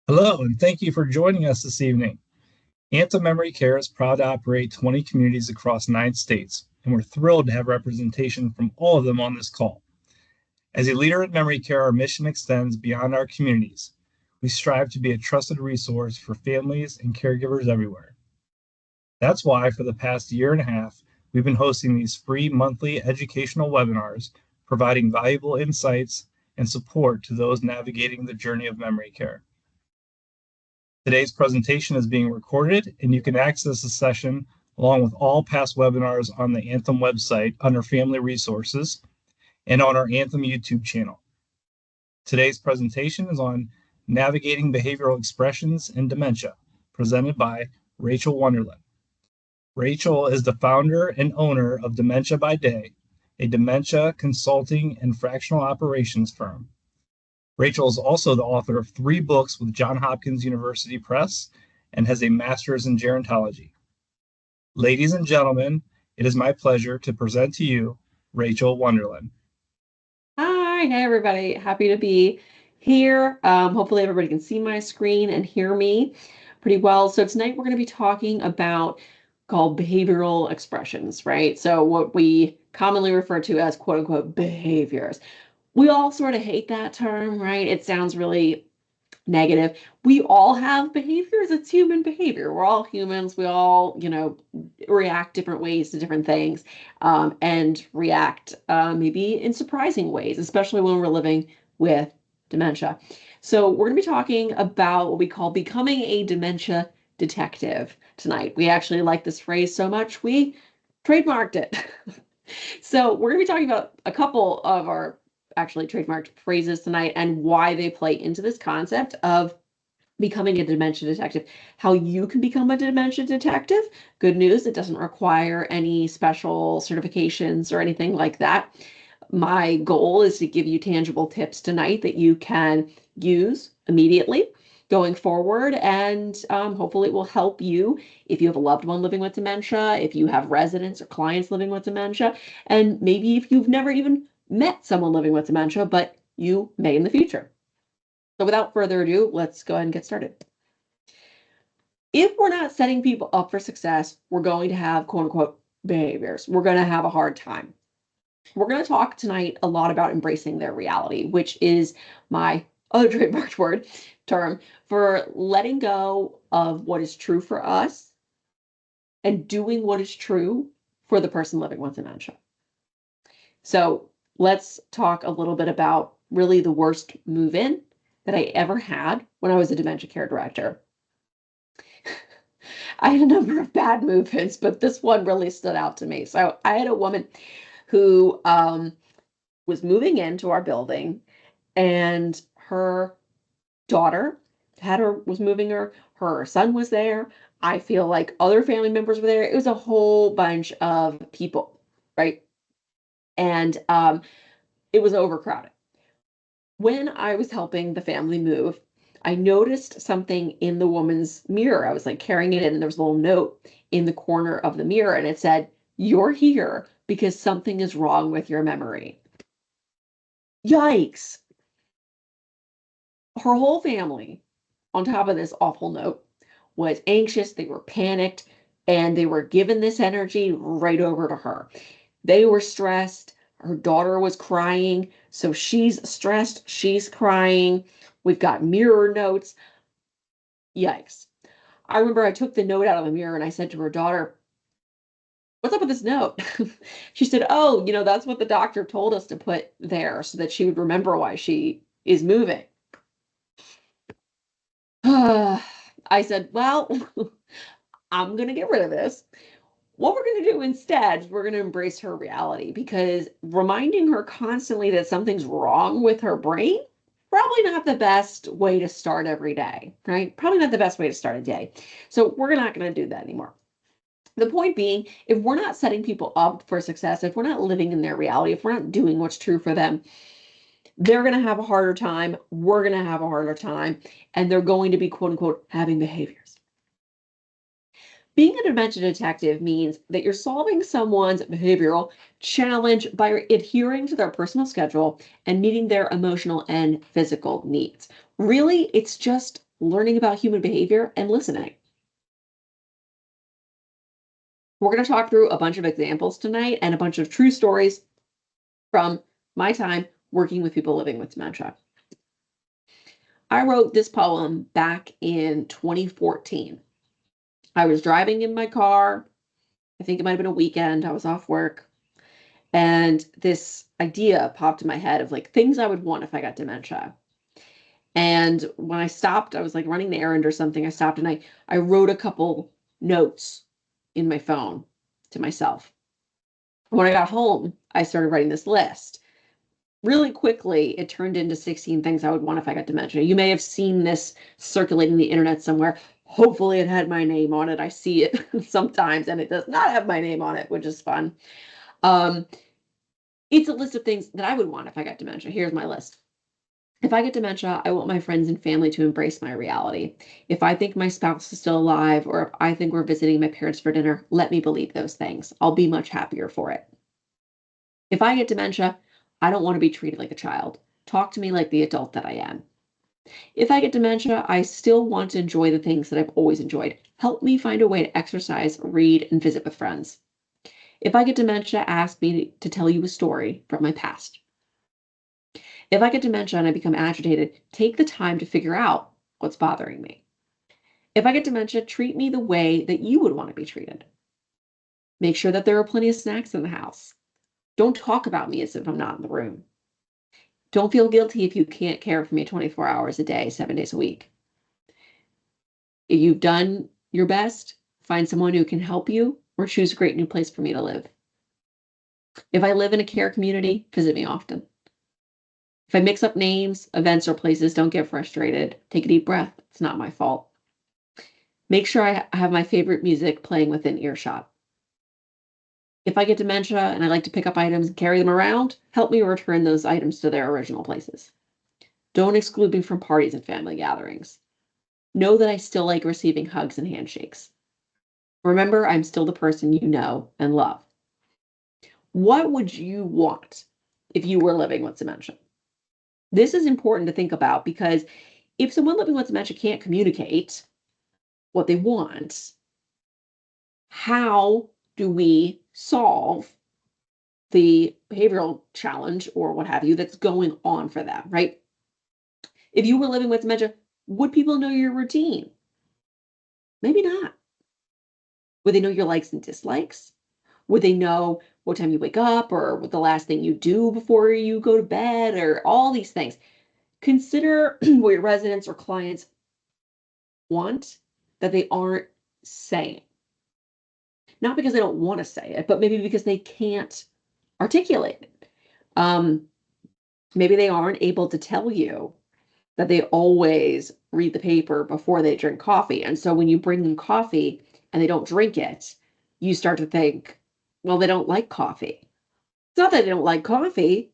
Hello, and thank you for joining us this evening. Anthem Memory Care is proud to operate 20 communities across 9 states, and we're thrilled to have representation from all of them on this call. As a leader in memory care, our mission extends beyond our communities. We strive to be a trusted resource for families and caregivers everywhere. That's why, for the past year and a half, we've been hosting these free monthly educational webinars, providing valuable insights and support to those navigating the journey of memory care. Today's presentation is being recorded, and you can access the session along with all past webinars on the Anthem website under Family Resources and on our Anthem YouTube channel. Today's presentation is on Navigating Behavioral Expressions in Dementia, presented by Rachael Wonderlin. Rachael is the founder and owner of Dementia By, a dementia consulting and fractional operations firm. Rachael is also the author of 3 books with Johns Hopkins University Press and has a master's in gerontology. Ladies and gentlemen, it is my pleasure to present to you Rachael Wonderlin. Hi, hey everybody. Happy to be here. Hopefully everybody can see my screen and hear me pretty well. So tonight we're going to be talking about called behavioral expressions, right? So what we commonly refer to as quote unquote behaviors. We all sort of hate that term, right? It sounds really negative. We all have behaviors. It's human behavior. We're all humans. We all, react different ways to different things, and react maybe in surprising ways, especially when we're living with dementia. So we're going to be talking about what we call becoming a dementia detective tonight. We actually like this phrase so much, we trademarked it. So we're going to be talking about a couple of our actually trademarked phrases tonight and why they play into this concept of becoming a dementia detective, how you can become a dementia detective. Good news, it doesn't require any special certifications or anything like that. My goal is to give you tangible tips tonight that you can use immediately going forward, and hopefully it will help you if you have a loved one living with dementia, if you have residents or clients living with dementia, and maybe if you've never even met someone living with dementia, but you may in the future. So without further ado, let's go ahead and get started. If we're not setting people up for success, we're going to have quote unquote behaviors. We're going to have a hard time. We're going to talk tonight a lot about embracing their reality, which is my other trademarked term for letting go of what is true for us and doing what is true for the person living with dementia. So let's talk a little bit about really the worst move-in that I ever had when I was a dementia care director. I had a number of bad move-ins, but this one really stood out to me. So I had a woman who was moving into our building, and her daughter was moving her son was there. I feel like other family members were there. It was a whole bunch of people, right? And it was overcrowded. When I was helping the family move, I noticed something in the woman's mirror. I was like carrying it in, and there was a little note in the corner of the mirror, and it said, "You're here because something is wrong with your memory." Yikes. Her whole family, on top of this awful note, was anxious. They were panicked, and they were given this energy right over to her. They were stressed. Her daughter was crying, so she's stressed, she's crying. We've got mirror notes. Yikes. I remember I took the note out of the mirror and I said to her daughter, "What's up with this note?" She said, "Oh, that's what the doctor told us to put there so that she would remember why she is moving." I said, "Well, I'm going to get rid of this. What we're going to do instead is we're going to embrace her reality, because reminding her constantly that something's wrong with her brain, probably not the best way to start every day, right? Probably not the best way to start a day. So we're not going to do that anymore." The point being, if we're not setting people up for success, if we're not living in their reality, if we're not doing what's true for them, they're going to have a harder time. We're going to have a harder time, and they're going to be quote unquote having behaviors. Being a dementia detective means that you're solving someone's behavioral challenge by adhering to their personal schedule and meeting their emotional and physical needs. Really, it's just learning about human behavior, and listening. We're going to talk through a bunch of examples tonight and a bunch of true stories from my time working with people living with dementia. I wrote this poem back in 2014. I was driving in my car. I think it might have been a weekend. I was off work. And this idea popped in my head of like things I would want if I got dementia. And when I stopped, I was like running the errand or something. I stopped and I wrote a couple notes in my phone to myself. When I got home, I started writing this list. Really quickly, it turned into 16 things I would want if I got dementia. You may have seen this circulating the internet somewhere. Hopefully it had my name on it. I see it sometimes, and it does not have my name on it, which is fun. It's a list of things that I would want if I got dementia. Here's my list. If I get dementia, I want my friends and family to embrace my reality. If I think my spouse is still alive, or if I think we're visiting my parents for dinner, let me believe those things. I'll be much happier for it. If I get dementia, I don't want to be treated like a child. Talk to me like the adult that I am. If I get dementia, I still want to enjoy the things that I've always enjoyed. Help me find a way to exercise, read, and visit with friends. If I get dementia, ask me to tell you a story from my past. If I get dementia and I become agitated, take the time to figure out what's bothering me. If I get dementia, treat me the way that you would want to be treated. Make sure that there are plenty of snacks in the house. Don't talk about me as if I'm not in the room. Don't feel guilty if you can't care for me 24 hours a day, 7 days a week. If you've done your best, find someone who can help you or choose a great new place for me to live. If I live in a care community, visit me often. If I mix up names, events, or places, don't get frustrated. Take a deep breath. It's not my fault. Make sure I have my favorite music playing within earshot. If I get dementia and I like to pick up items and carry them around, help me return those items to their original places. Don't exclude me from parties and family gatherings. Know that I still like receiving hugs and handshakes. Remember, I'm still the person you know and love. What would you want if you were living with dementia? This is important to think about because if someone living with dementia can't communicate what they want, how do we solve the behavioral challenge or what have you that's going on for them, right? If you were living with dementia, would people know your routine? Maybe not. Would they know your likes and dislikes? Would they know what time you wake up or what the last thing you do before you go to bed or all these things? Consider what your residents or clients want that they aren't saying. Not because they don't want to say it, but maybe because they can't articulate it. Maybe they aren't able to tell you that they always read the paper before they drink coffee. And so when you bring them coffee and they don't drink it, you start to think, well, they don't like coffee. It's not that they don't like coffee.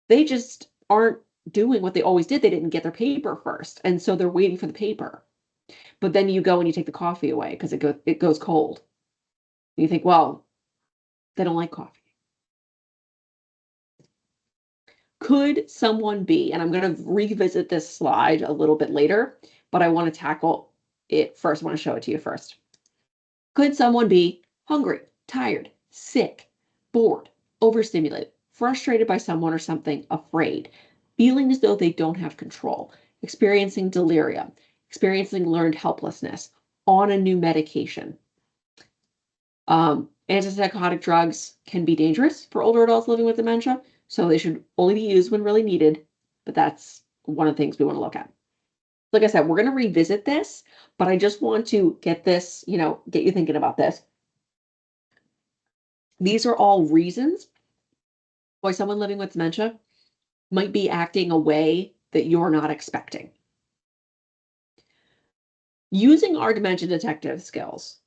They just aren't doing what they always did. They didn't get their paper first. And so they're waiting for the paper. But then you go and you take the coffee away because it goes cold. And you think, well, they don't like coffee. Could someone be, and I'm going to revisit this slide a little bit later, but I want to tackle it first. I want to show it to you first. Could someone be hungry, tired, sick, bored, overstimulated, frustrated by someone or something, afraid, feeling as though they don't have control, experiencing delirium, experiencing learned helplessness, on a new medication? Antipsychotic drugs can be dangerous for older adults living with dementia, so they should only be used when really needed, but that's one of the things we want to look at. Like I said, we're going to revisit this, but I just want to get this, get you thinking about this. These are all reasons why someone living with dementia might be acting a way that you're not expecting. Using our dementia detective skills,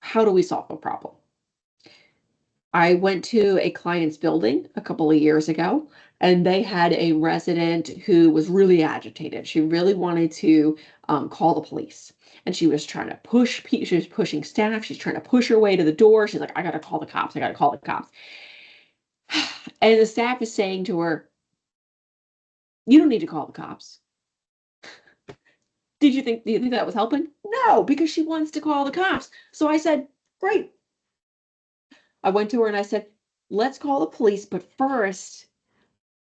how do we solve a problem? I went to a client's building a couple of years ago, and they had a resident who was really agitated. She really wanted to call the police, and she was trying to push. She was pushing staff. She's trying to push her way to the door. She's like, "I got to call the cops. I got to call the cops." And the staff is saying to her, "You don't need to call the cops. Do you think that was helping? No, because she wants to call the cops. So I said, great. I went to her and I said, let's call the police, but first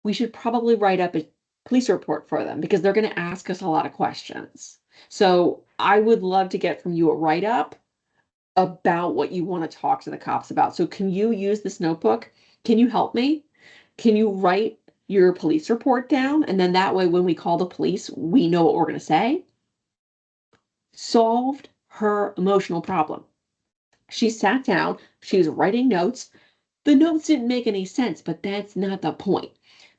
we should probably write up a police report for them because they're going to ask us a lot of questions. So I would love to get from you a write-up about what you want to talk to the cops about. So can you use this notebook? Can you help me? Can you write your police report down? And then that way, when we call the police, we know what we're going to say. Solved her emotional problem. She sat down, she was writing notes. The notes didn't make any sense, but that's not the point.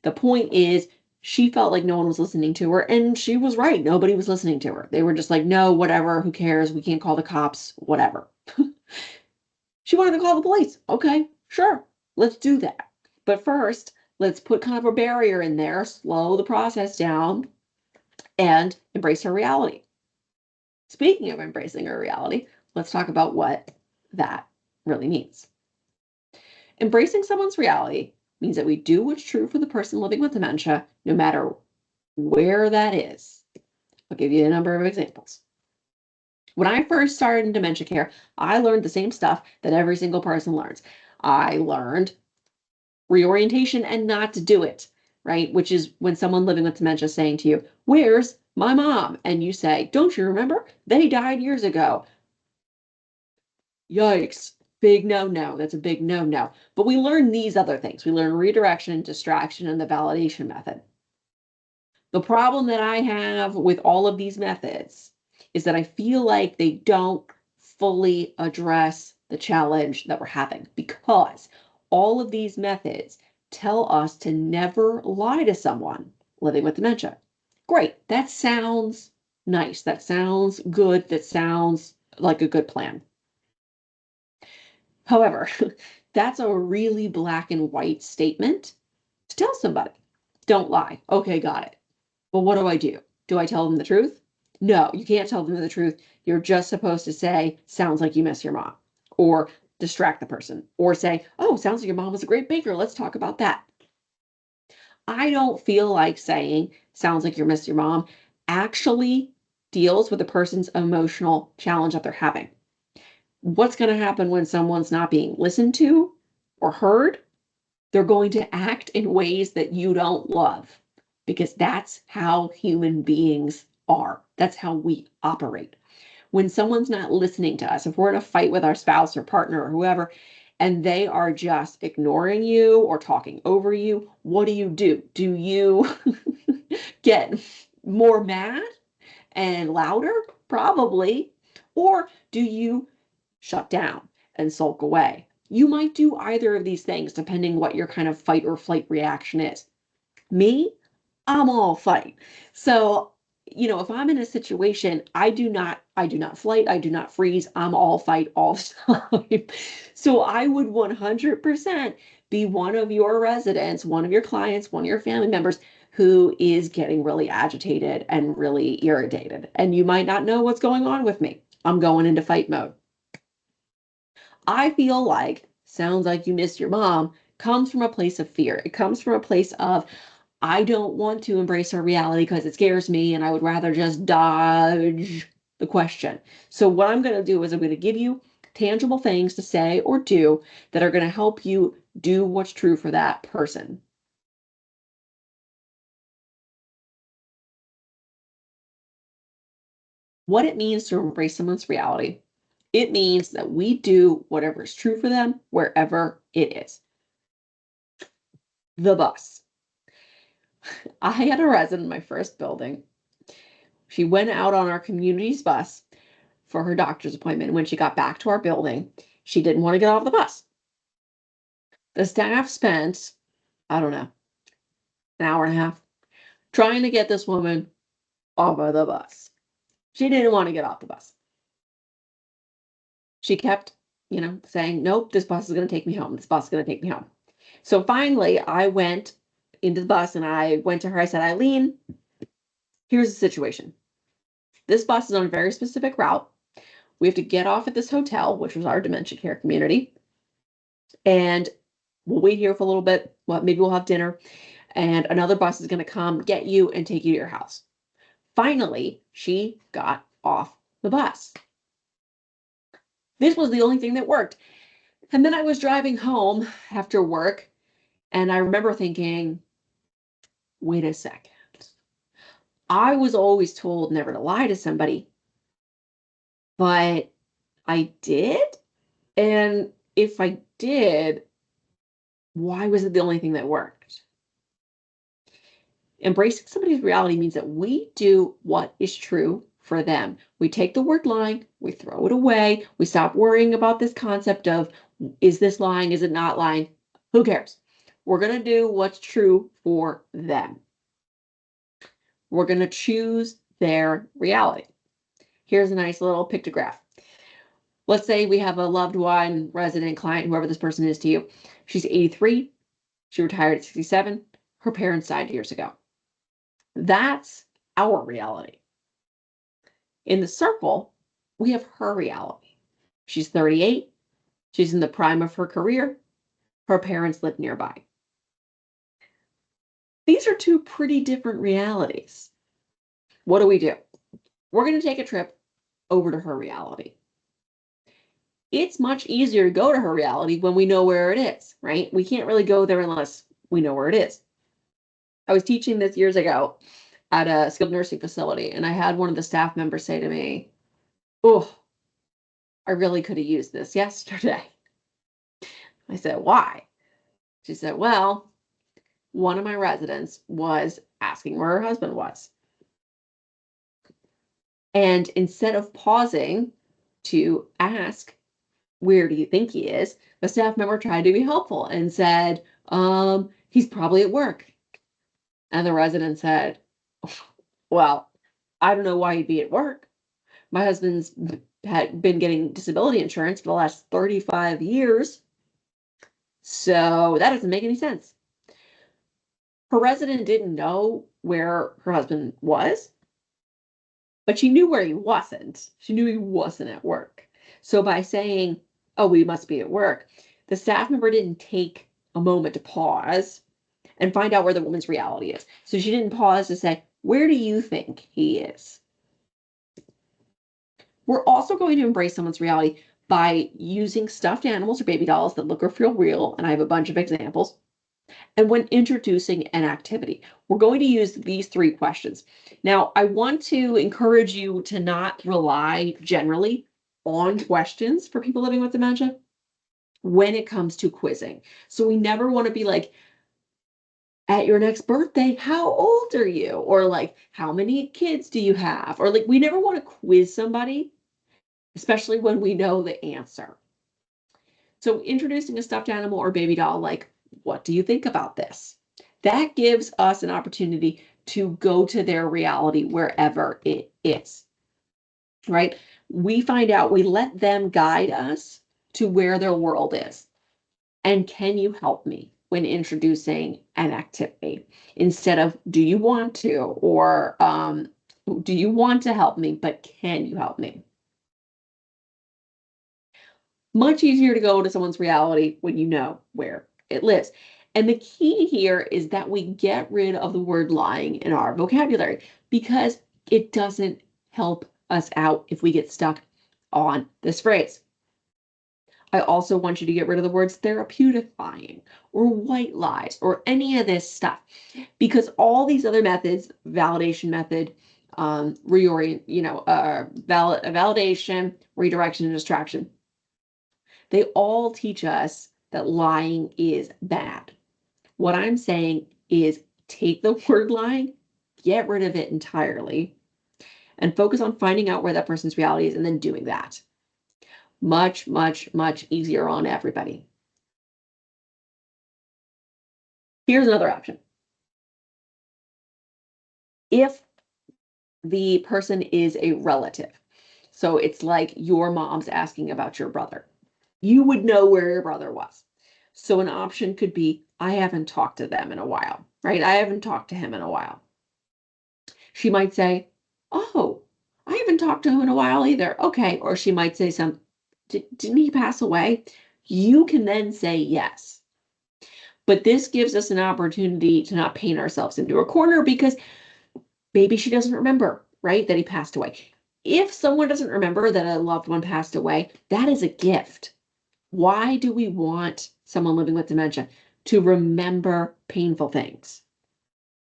The point is she felt like no one was listening to her, and she was right. Nobody was listening to her. They were just like, no, whatever, who cares? We can't call the cops, whatever. She wanted to call the police. Okay, sure, let's do that. But first, let's put kind of a barrier in there, slow the process down, and embrace her reality. Speaking of embracing her reality, let's talk about what that really means. Embracing someone's reality means that we do what's true for the person living with dementia, no matter where that is. I'll give you a number of examples. When I first started in dementia care, I learned the same stuff that every single person learns. I learned reorientation and not to do it, right? Which is when someone living with dementia is saying to you, where's my mom? And you say, don't you remember? They died years ago. Yikes. Big no-no. That's a big no-no. But we learn these other things. We learn redirection, distraction, and the validation method. The problem that I have with all of these methods is that I feel like they don't fully address the challenge that we're having, because all of these methods tell us to never lie to someone living with dementia. Great. That sounds nice. That sounds good. That sounds like a good plan. However, that's a really black and white statement to tell somebody. Don't lie. Okay, got it. Well, what do? Do I tell them the truth? No, you can't tell them the truth. You're just supposed to say, sounds like you miss your mom, or distract the person, or say, oh, sounds like your mom was a great baker. Let's talk about that. I don't feel like saying, sounds like you miss your mom, actually deals with the person's emotional challenge that they're having. What's going to happen when someone's not being listened to or heard? They're going to act in ways that you don't love, because that's how human beings are. That's how we operate. When someone's not listening to us, if we're in a fight with our spouse or partner or whoever, and they are just ignoring you or talking over you, what do? Do you get more mad and louder? Probably. Or do you shut down and sulk away? You might do either of these things depending what your kind of fight or flight reaction is. Me, I'm all fight. So, if I'm in a situation, I do not flight, I do not freeze, I'm all fight all the time. So I would 100% be one of your residents, one of your clients, one of your family members who is getting really agitated and really irritated. And you might not know what's going on with me. I'm going into fight mode. I feel like sounds like you missed your mom comes from a place of fear. It comes from a place of, I don't want to embrace our reality because it scares me and I would rather just dodge the question. So what I'm going to do is I'm going to give you tangible things to say or do that are going to help you do what's true for that person. What it means to embrace someone's reality. It means that we do whatever is true for them wherever it is. The bus. I had a resident in my first building. She went out on our community's bus for her doctor's appointment. When she got back to our building, she didn't want to get off the bus. The staff spent, I don't know, an hour and a half trying to get this woman off of the bus. She didn't want to get off the bus. She kept, saying, nope, this bus is going to take me home. This bus is going to take me home. So finally, I went into the bus and I went to her. I said, Eileen, here's the situation. This bus is on a very specific route. We have to get off at this hotel, which was our dementia care community. And we'll wait here for a little bit. Well, maybe we'll have dinner. And another bus is going to come get you and take you to your house. Finally, she got off the bus. This was the only thing that worked. And then I was driving home after work, and I remember thinking, wait a second. I was always told never to lie to somebody, but I did? And if I did, why was it the only thing that worked? Embracing somebody's reality means that we do what is true for them. We take the word lying, we throw it away, we stop worrying about this concept of, is this lying, is it not lying? Who cares? We're going to do what's true for them. We're going to choose their reality. Here's a nice little pictograph. Let's say we have a loved one, resident, client, whoever this person is to you. She's 83. She retired at 67. Her parents died years ago. That's our reality. In the circle, we have her reality. She's 38. She's in the prime of her career. Her parents live nearby. These are two pretty different realities. What do? We're going to take a trip over to her reality. It's much easier to go to her reality when we know where it is, right? We can't really go there unless we know where it is. I was teaching this years ago at a skilled nursing facility, and I had one of the staff members say to me, oh, I really could have used this yesterday. I said, why? She said, well, one of my residents was asking where her husband was. And instead of pausing to ask, where do you think he is? The staff member tried to be helpful and said, he's probably at work. And the resident said, well, I don't know why he'd be at work. My husband's had been getting disability insurance for the last 35 years. So that doesn't make any sense. Her resident didn't know where her husband was, but she knew where he wasn't. She knew he wasn't at work. So by saying, oh, we must be at work, the staff member didn't take a moment to pause and find out where the woman's reality is. So she didn't pause to say, where do you think he is? We're also going to embrace someone's reality by using stuffed animals or baby dolls that look or feel real, and I have a bunch of examples. And when introducing an activity, we're going to use these 3 questions. Now, I want to encourage you to not rely generally on questions for people living with dementia when it comes to quizzing. So we never want to be like, at your next birthday, how old are you? Or like, how many kids do you have? Or like, we never want to quiz somebody, especially when we know the answer. So introducing a stuffed animal or baby doll, like, what do you think about this? That gives us an opportunity to go to their reality wherever it is, right? We find out, we let them guide us to where their world is. And can you help me when introducing an activity? Instead of, do you want to? Or do you want to help me, but can you help me? Much easier to go to someone's reality when you know where it lives. And the key here is that we get rid of the word lying in our vocabulary because it doesn't help us out if we get stuck on this phrase. I also want you to get rid of the words therapeutic lying or white lies or any of this stuff, because all these other methods, validation method, validation, redirection, and distraction, they all teach us that lying is bad. What I'm saying is take the word lying, get rid of it entirely, and focus on finding out where that person's reality is and then doing that. Much, much, much easier on everybody. Here's another option. If the person is a relative, so it's like your mom's asking about your brother, you would know where your brother was. So an option could be, I haven't talked to them in a while, right? I haven't talked to him in a while. She might say, oh, I haven't talked to him in a while either. Okay. Or she might say something, didn't he pass away? You can then say yes. But this gives us an opportunity to not paint ourselves into a corner because maybe she doesn't remember right? That he passed away. If someone doesn't remember that a loved one passed away, that is a gift. Why do we want someone living with dementia to remember painful things?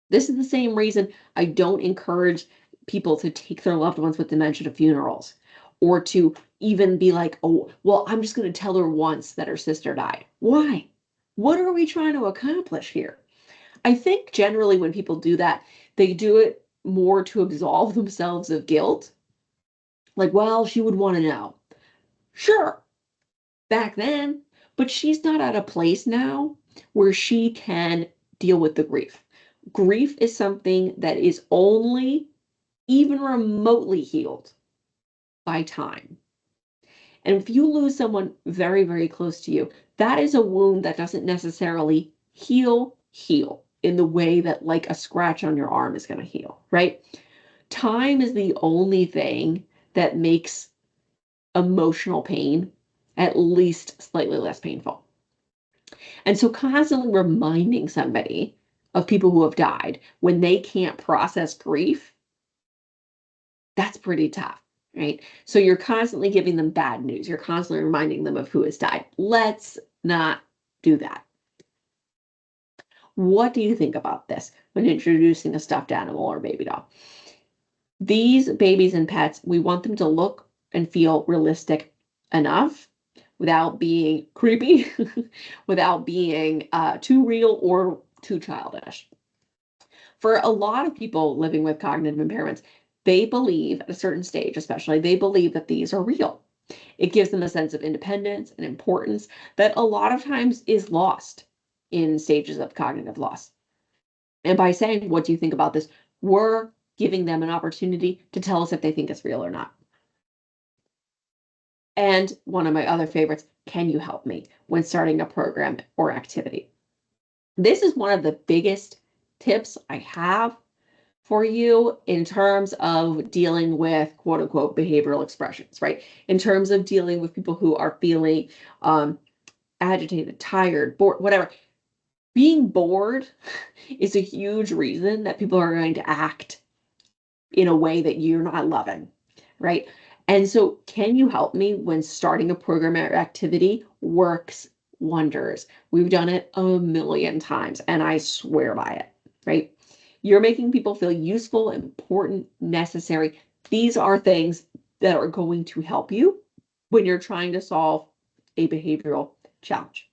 This is the same reason I don't encourage people to take their loved ones with dementia to funerals, or to even be like, oh, well, I'm just going to tell her once that her sister died. Why? What are we trying to accomplish here? I think generally when people do that, they do it more to absolve themselves of guilt. Like, well, she would want to know. Sure, back then, but she's not at a place now where she can deal with the grief. Grief is something that is only even remotely healed by time. And if you lose someone very, very close to you, that is a wound that doesn't necessarily heal in the way that like a scratch on your arm is going to heal, right? Time is the only thing that makes emotional pain at least slightly less painful. And so constantly reminding somebody of people who have died when they can't process grief, that's pretty tough, right? So you're constantly giving them bad news. You're constantly reminding them of who has died. Let's not do that. What do you think about this when introducing a stuffed animal or baby doll? These babies and pets, we want them to look and feel realistic enough without being creepy, without being too real or too childish. For a lot of people living with cognitive impairments, they believe at a certain stage, especially, they believe that these are real. It gives them a sense of independence and importance that a lot of times is lost in stages of cognitive loss. And by saying, what do you think about this? We're giving them an opportunity to tell us if they think it's real or not. And one of my other favorites, can you help me when starting a program or activity? This is one of the biggest tips I have for you in terms of dealing with quote unquote behavioral expressions, right? In terms of dealing with people who are feeling agitated, tired, bored, whatever. Being bored is a huge reason that people are going to act in a way that you're not loving, right? And so can you help me when starting a program or activity works wonders? We've done it a million times and I swear by it, right? You're making people feel useful, important, necessary. These are things that are going to help you when you're trying to solve a behavioral challenge.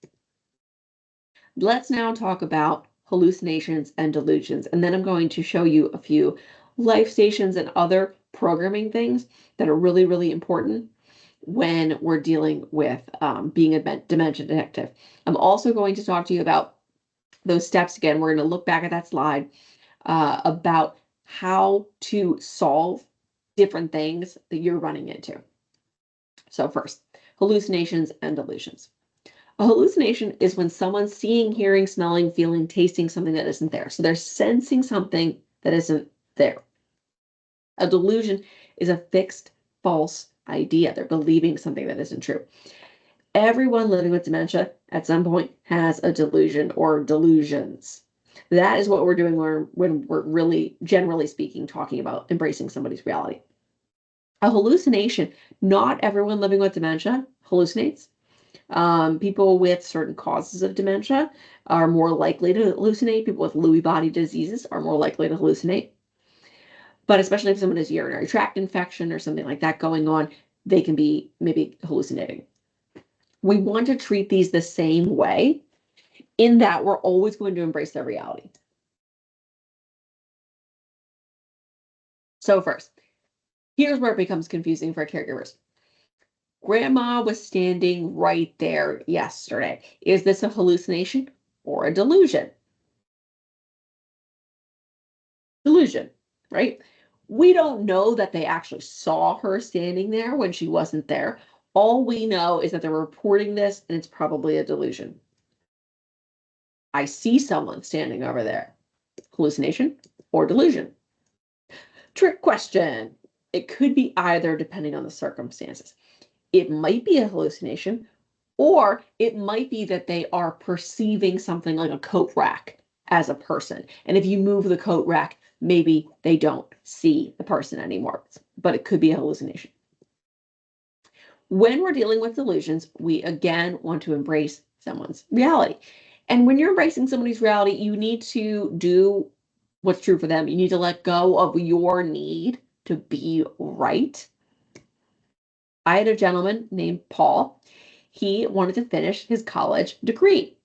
Let's now talk about hallucinations and delusions, and then I'm going to show you a few life stations and other programming things that are really, really important when we're dealing with being a dementia detective. I'm also going to talk to you about those steps again. We're going to look back at that slide about how to solve different things that you're running into. So first, hallucinations and delusions. A hallucination is when someone's seeing, hearing, smelling, feeling, tasting something that isn't there. So they're sensing something that isn't there. A delusion is a fixed, false idea. They're believing something that isn't true. Everyone living with dementia at some point has a delusion or delusions. That is what we're doing when we're really, generally speaking, talking about embracing somebody's reality. A hallucination, not everyone living with dementia hallucinates. People with certain causes of dementia are more likely to hallucinate. People with Lewy body diseases are more likely to hallucinate. But especially if someone has urinary tract infection or something like that going on, they can be maybe hallucinating. We want to treat these the same way in that we're always going to embrace their reality. So first, here's where it becomes confusing for caregivers. Grandma was standing right there yesterday. Is this a hallucination or a delusion? Delusion, right? We don't know that they actually saw her standing there when she wasn't there. All we know is that they're reporting this and it's probably a delusion. I see someone standing over there. Hallucination or delusion? Trick question. It could be either depending on the circumstances. It might be a hallucination, or it might be that they are perceiving something like a coat rack as a person. And if you move the coat rack, maybe they don't see the person anymore, but it could be a hallucination. When we're dealing with delusions, we again want to embrace someone's reality. And when you're embracing somebody's reality, you need to do what's true for them. You need to let go of your need to be right. I had a gentleman named Paul. He wanted to finish his college degree.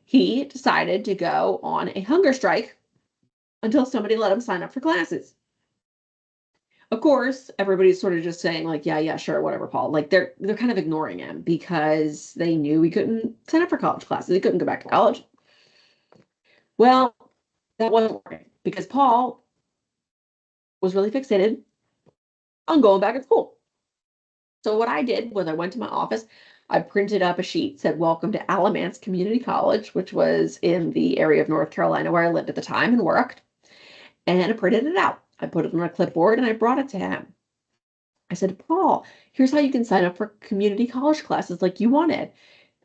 He decided to go on a hunger strike until somebody let him sign up for classes. Of course, everybody's sort of just saying like, yeah, sure, whatever, Paul. Like they're kind of ignoring him because they knew he couldn't sign up for college classes. He couldn't go back to college. Well, that wasn't working because Paul was really fixated on going back to school. So what I did was I went to my office, I printed up a sheet, said, "Welcome to Alamance Community College," which was in the area of North Carolina where I lived at the time and worked. And I printed it out. I put it on a clipboard and I brought it to him. I said, "Paul, here's how you can sign up for community college classes like you wanted."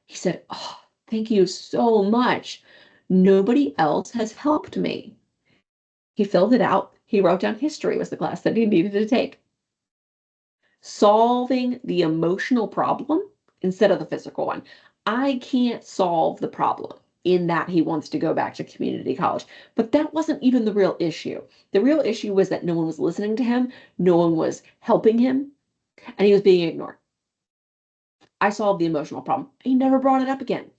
He said, "Oh, thank you so much. Nobody else has helped me." He filled it out. He wrote down history was the class that he needed to take. Solving the emotional problem instead of the physical one. I can't solve the problem in that he wants to go back to community college, but that wasn't even the real issue. The real issue was that no one was listening to him, no one was helping him, and he was being ignored. I solved the emotional problem. He never brought it up again.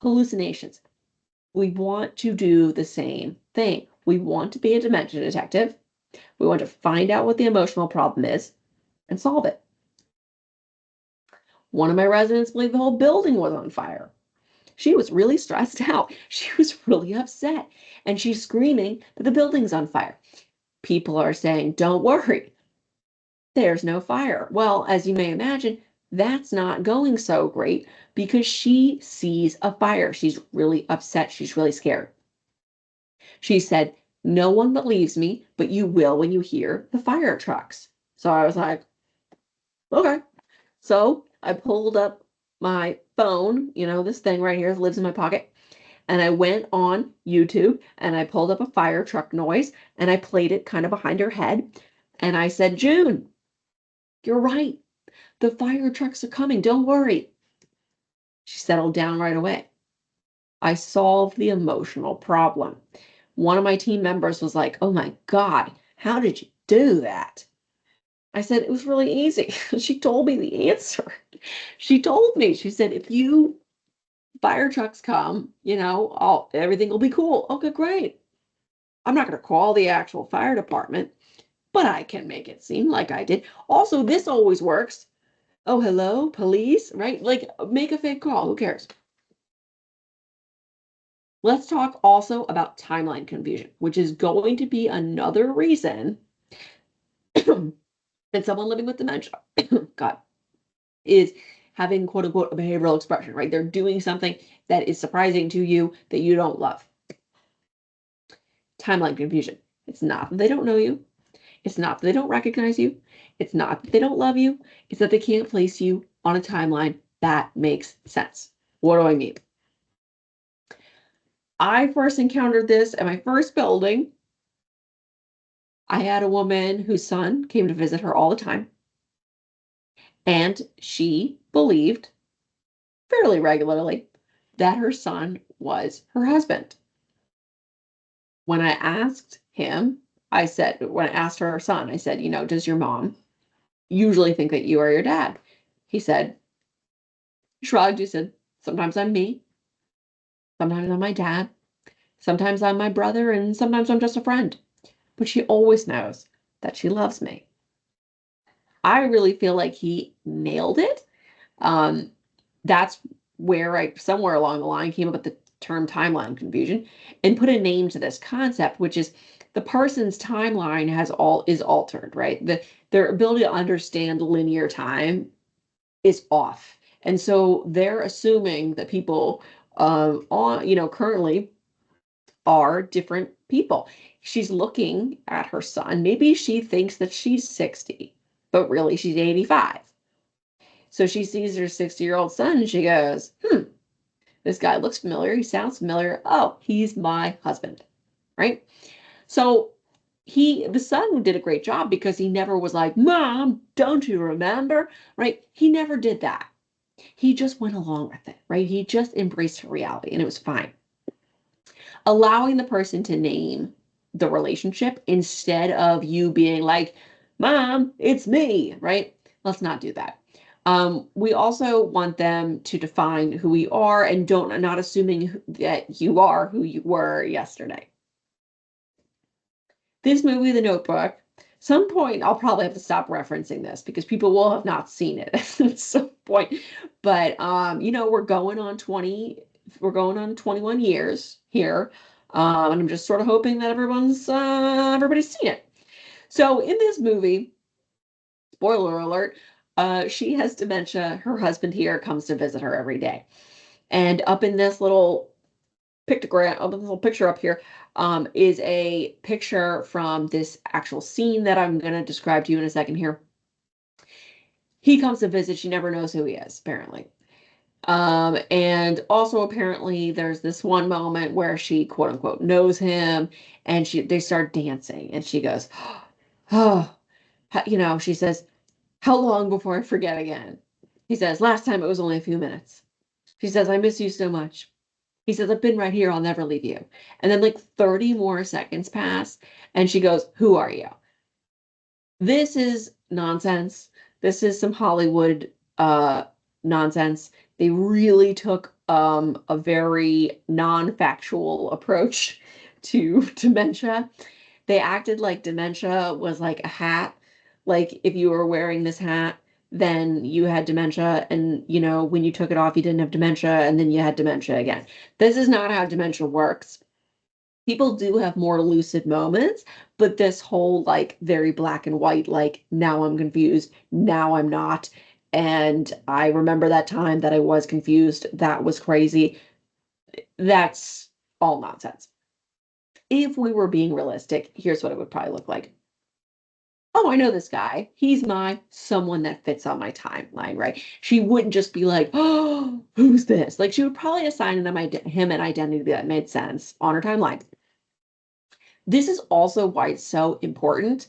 Hallucinations. We want to do the same thing. We want to be a dementia detective. We want to find out what the emotional problem is and solve it. One of my residents believed the whole building was on fire. She was really stressed out. She was really upset. And she's screaming that the building's on fire. People are saying, "Don't worry, there's no fire." Well, as you may imagine, that's not going so great because she sees a fire. She's really upset. She's really scared. She said, "No one believes me, but you will when you hear the fire trucks." So I was like, okay. So I pulled up my phone, this thing right here that lives in my pocket, and I went on YouTube and I pulled up a fire truck noise and I played it kind of behind her head. And I said, "June, you're right. The fire trucks are coming. Don't worry." She settled down right away. I solved the emotional problem. One of my team members was like, "Oh my God, how did you do that?" I said, "It was really easy." She told me the answer. She told me, she said, "If you fire trucks come, everything will be cool." Okay, great. I'm not going to call the actual fire department, but I can make it seem like I did. Also, this always works. "Oh, hello, police," right? Like, make a fake call. Who cares? Let's talk also about timeline confusion, which is going to be another reason that someone living with dementia, God, is having quote unquote a behavioral expression, right? They're doing something that is surprising to you that you don't love. Timeline confusion. It's not that they don't know you. It's not that they don't recognize you. It's not that they don't love you. It's that they can't place you on a timeline that makes sense. What do I mean? I first encountered this at my first building. I had a woman whose son came to visit her all the time. And she believed fairly regularly that her son was her husband. When I asked him, when I asked her son, I said, "Does your mom usually think that you are your dad?" He said, shrugged, he said, "Sometimes I'm me. Sometimes I'm my dad. Sometimes I'm my brother, and sometimes I'm just a friend. But she always knows that she loves me." I really feel like he nailed it. That's where I, somewhere along the line, came up with the term timeline confusion and put a name to this concept, which is the person's timeline is altered, right? Their ability to understand linear time is off. And so they're assuming that people currently are different people. She's looking at her son. Maybe she thinks that she's 60, but really she's 85. So she sees her 60-year-old son and she goes, "This guy looks familiar. He sounds familiar. Oh, he's my husband." right? So the son did a great job because he never was like, Mom, don't you remember? Right? He never did that. He just went along with it, right? He just embraced reality and it was fine. Allowing the person to name the relationship instead of you being like, Mom, it's me, right? Let's not do that. We also want them to define who we are and not assuming that you are who you were yesterday. This movie, The Notebook, some point I'll probably have to stop referencing this because people will have not seen it at some point. But we're going on 21 years here. And I'm just sort of hoping that everybody's seen it. So in this movie, spoiler alert, she has dementia. Her husband here comes to visit her every day. And up in this little pictogram, a little picture up here, is a picture from this actual scene that I'm going to describe to you in a second here. He comes to visit. She never knows who he is, apparently. And also apparently there's this one moment where she quote unquote knows him and they start dancing and she goes, oh, she says, how long before I forget again? He says, last time it was only a few minutes. She says, I miss you so much. He says, I've been right here. I'll never leave you. And then like 30 more seconds pass and she goes, who are you? This is nonsense. This is some Hollywood nonsense. They really took a very non-factual approach to dementia. They acted like dementia was like a hat. Like if you were wearing this hat, then you had dementia. And, when you took it off, you didn't have dementia. And then you had dementia again. This is not how dementia works. People do have more lucid moments, but this whole like very black and white, like now I'm confused, now I'm not. And I remember that time that I was confused. That was crazy. That's all nonsense. If we were being realistic, here's what it would probably look like. Oh, I know this guy. He's someone that fits on my timeline, right? She wouldn't just be like, oh, who's this? Like she would probably assign him an identity that made sense on her timeline. This is also why it's so important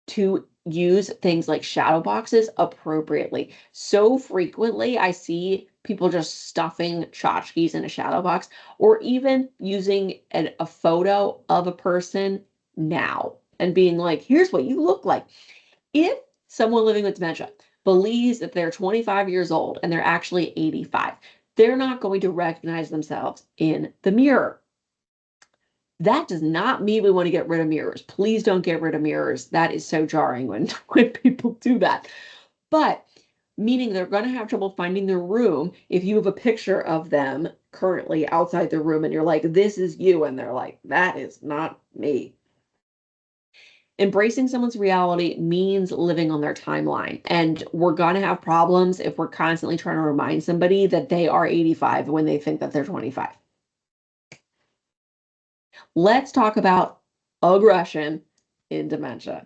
to use things like shadow boxes appropriately. So frequently I see people just stuffing tchotchkes in a shadow box or even using a photo of a person now and being like, here's what you look like. If someone living with dementia believes that they're 25 years old and they're actually 85, they're not going to recognize themselves in the mirror. That does not mean we want to get rid of mirrors. Please don't get rid of mirrors. That is so jarring when people do that. But meaning they're going to have trouble finding their room if you have a picture of them currently outside their room and you're like, this is you. And they're like, that is not me. Embracing someone's reality means living on their timeline. And we're going to have problems if we're constantly trying to remind somebody that they are 85 when they think that they're 25. Let's talk about aggression in dementia.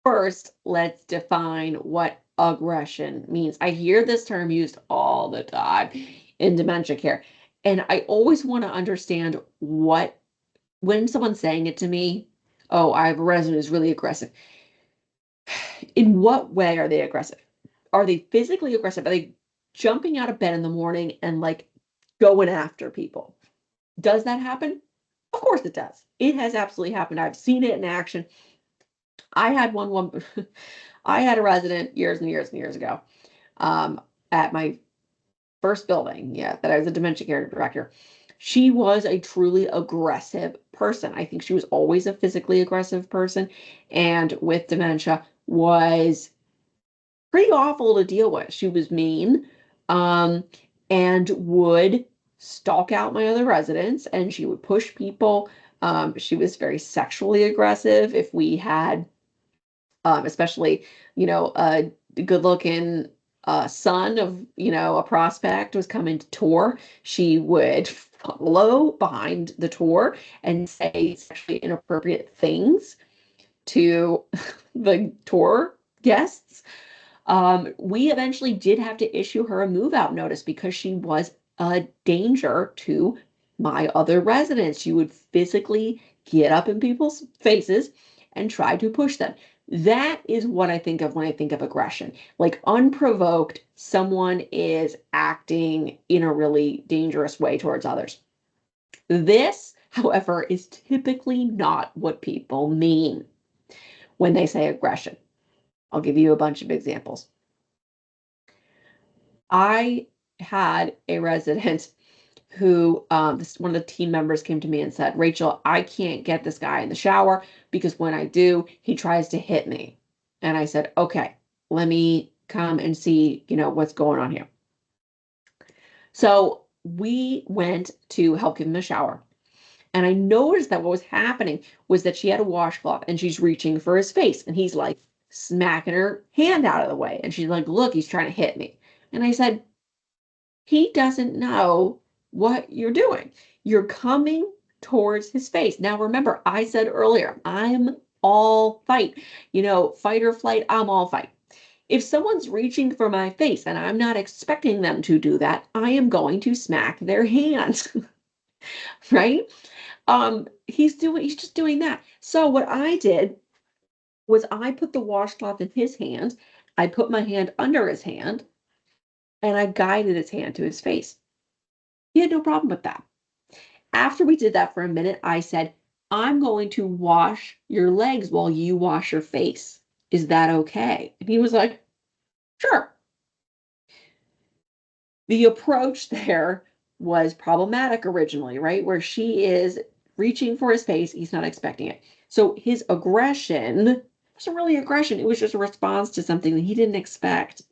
First, let's define what aggression means. I hear this term used all the time in dementia care. And I always want to understand when someone's saying it to me, oh, I have a resident who's really aggressive. In what way are they aggressive? Are they physically aggressive? Are they jumping out of bed in the morning and like going after people? Does that happen? Of course it does. It has absolutely happened. I've seen it in action. I had I had a resident years and years and years ago at my first building, that I was a dementia care director. She was a truly aggressive person. I think she was always a physically aggressive person and with dementia was pretty awful to deal with. She was mean and would stalk out my other residents and she would push people. She was very sexually aggressive. If we had, especially, a good looking son of, a prospect was coming to tour, she would follow behind the tour and say sexually inappropriate things to the tour guests. We eventually did have to issue her a move out notice because she was a danger to my other residents. You would physically get up in people's faces and try to push them. That is what I think of when I think of aggression. Like unprovoked, someone is acting in a really dangerous way towards others. This, however, is typically not what people mean when they say aggression. I'll give you a bunch of examples. I had a resident who, one of the team members came to me and said, Rachel, I can't get this guy in the shower because when I do, he tries to hit me. And I said, okay, let me come and see, what's going on here. So we went to help give him a shower. And I noticed that what was happening was that she had a washcloth and she's reaching for his face. And he's like smacking her hand out of the way. And she's like, look, he's trying to hit me. And I said, he doesn't know what you're doing. You're coming towards his face. Now, remember, I said earlier, I'm all fight. Fight or flight, I'm all fight. If someone's reaching for my face and I'm not expecting them to do that, I am going to smack their hands, right? He's just doing that. So what I did was I put the washcloth in his hand. I put my hand under his hand and I guided his hand to his face. He had no problem with that. After we did that for a minute, I said, I'm going to wash your legs while you wash your face. Is that okay? And he was like, sure. The approach there was problematic originally, right? Where she is reaching for his face, he's not expecting it. So his aggression wasn't really aggression. It was just a response to something that he didn't expect.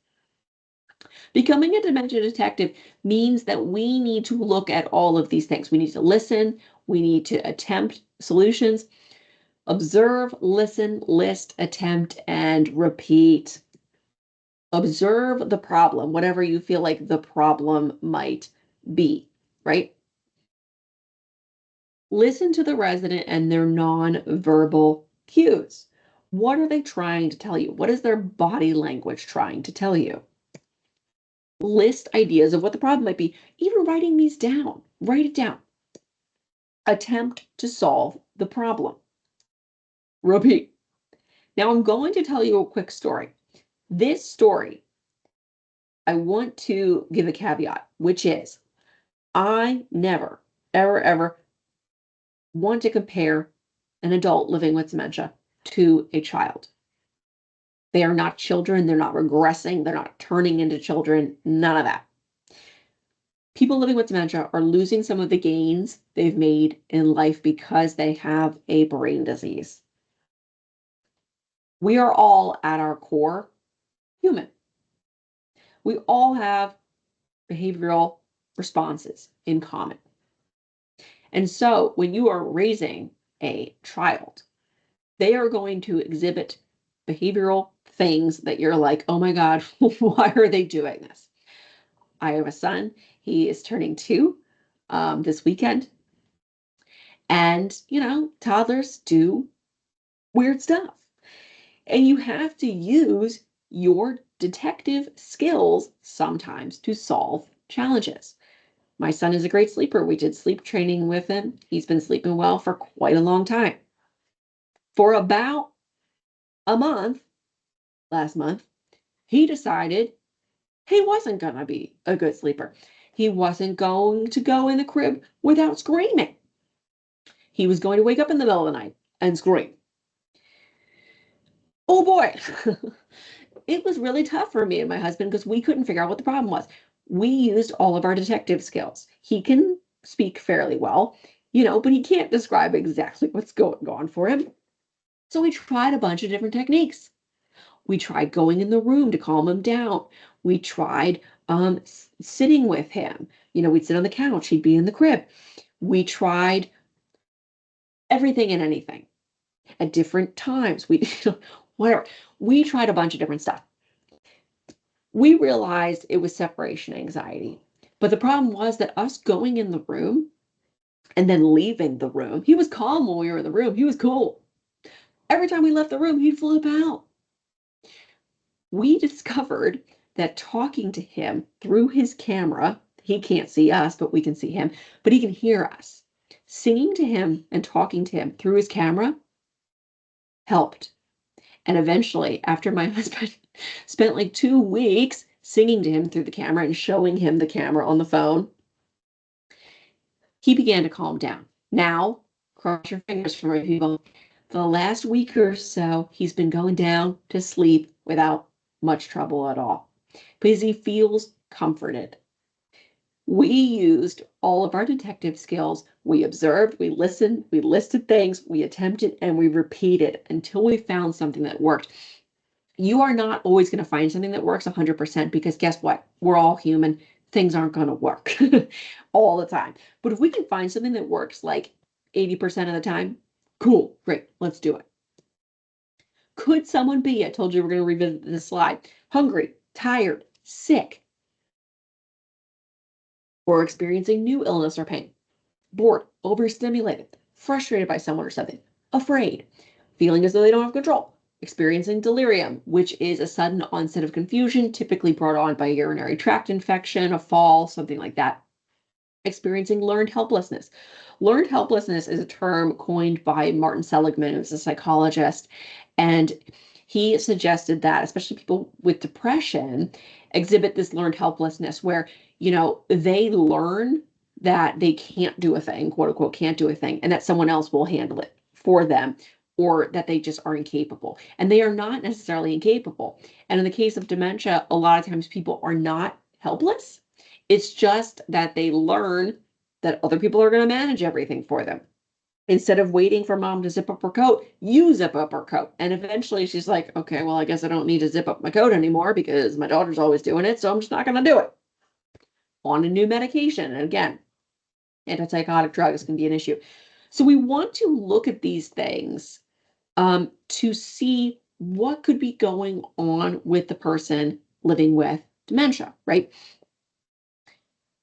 Becoming a dementia detective means that we need to look at all of these things. We need to listen. We need to attempt solutions, observe, listen, list, attempt, and repeat. Observe the problem, whatever you feel like the problem might be, right? Listen to the resident and their non-verbal cues. What are they trying to tell you? What is their body language trying to tell you? List ideas of what the problem might be, even writing these down. Write it down. Attempt to solve the problem. Repeat. Now I'm going to tell you a quick story. This story, I want to give a caveat, which is I never, ever, ever want to compare an adult living with dementia to a child. They are not children. They're not regressing. They're not turning into children. None of that. People living with dementia are losing some of the gains they've made in life because they have a brain disease. We are all at our core human. We all have behavioral responses in common. And so when you are raising a child, they are going to exhibit behavioral things that you're like, oh my God, why are they doing this? I have a son. He is turning 2 this weekend. And, toddlers do weird stuff. And you have to use your detective skills sometimes to solve challenges. My son is a great sleeper. We did sleep training with him. He's been sleeping well for quite a long time. For about a month, last month, he decided he wasn't going to be a good sleeper. He wasn't going to go in the crib without screaming. He was going to wake up in the middle of the night and scream. Oh boy, it was really tough for me and my husband because we couldn't figure out what the problem was. We used all of our detective skills. He can speak fairly well, but he can't describe exactly what's going on for him. So we tried a bunch of different techniques. We tried going in the room to calm him down. We tried sitting with him. We'd sit on the couch. He'd be in the crib. We tried everything and anything at different times. Whatever. We tried a bunch of different stuff. We realized it was separation anxiety. But the problem was that us going in the room and then leaving the room, he was calm when we were in the room. He was cool. Every time we left the room, he'd flip out. We discovered that talking to him through his camera He can't see us, but we can see him, but he can hear us. Singing to him and talking to him through his camera helped. And eventually, after my husband spent like 2 weeks singing to him through the camera and showing him the camera on the phone, he began to calm down. Now, cross your fingers for me, people. The last week or so, he's been going down to sleep without much trouble at all because he feels comforted. We used all of our detective skills. We observed, we listened, we listed things, we attempted, and we repeated until we found something that worked. You are not always going to find something that works 100% because guess what? We're all human. Things aren't going to work all the time. But if we can find something that works like 80% of the time, cool, great, let's do it. Could someone be, I told you we're going to revisit this slide, hungry, tired, sick, or experiencing new illness or pain, bored, overstimulated, frustrated by someone or something, afraid, feeling as though they don't have control, experiencing delirium, which is a sudden onset of confusion, typically brought on by a urinary tract infection, a fall, something like that. Experiencing learned helplessness. Learned helplessness is a term coined by Martin Seligman, who's a psychologist, and he suggested that especially people with depression exhibit this learned helplessness where, they learn that they can't do a thing, quote unquote, can't do a thing, and that someone else will handle it for them, or that they just are incapable. And they are not necessarily incapable. And in the case of dementia, a lot of times people are not helpless. It's just that they learn that other people are going to manage everything for them. Instead of waiting for mom to zip up her coat, you zip up her coat. And eventually she's like, okay, well, I guess I don't need to zip up my coat anymore because my daughter's always doing it, so I'm just not going to do it. On a new medication. And again, antipsychotic drugs can be an issue. So we want to look at these things to see what could be going on with the person living with dementia, right?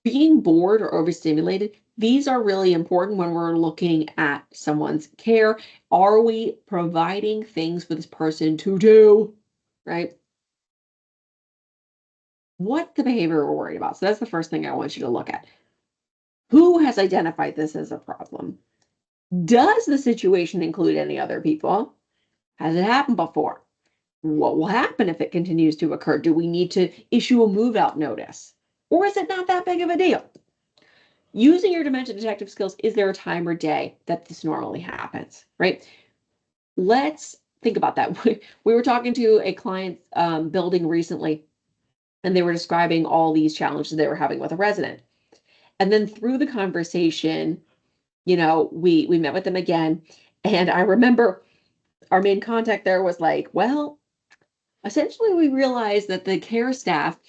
Being bored or overstimulated, these are really important when we're looking at someone's care. Are we providing things for this person to do, right? What the behavior we're worried about. So that's the first thing I want you to look at. Who has identified this as a problem? Does the situation include any other people? Has it happened before? What will happen if it continues to occur? Do we need to issue a move out notice? Or is it not that big of a deal? Using your dementia detective skills, is there a time or day that this normally happens, right? Let's think about that. We were talking to a client building recently, and they were describing all these challenges they were having with a resident. And then through the conversation, we met with them again. And I remember our main contact there was like, well, essentially we realized that the care staff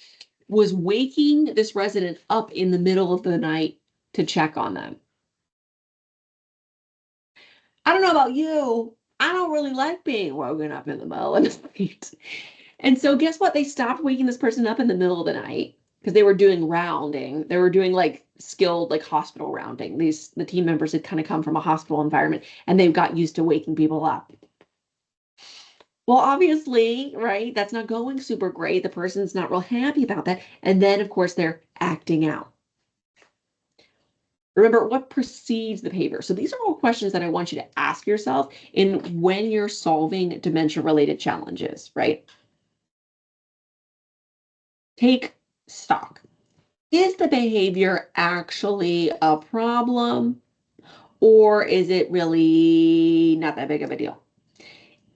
was waking this resident up in the middle of the night to check on them. I don't know about you. I don't really like being woken up in the middle of the night. And so guess what? They stopped waking this person up in the middle of the night because they were doing rounding. They were doing like skilled like hospital rounding. The team members had kind of come from a hospital environment and they've got used to waking people up. Well, obviously, right, that's not going super great. The person's not real happy about that. And then, of course, they're acting out. Remember, what precedes the behavior? So these are all questions that I want you to ask yourself in when you're solving dementia-related challenges, right? Take stock. Is the behavior actually a problem, or is it really not that big of a deal?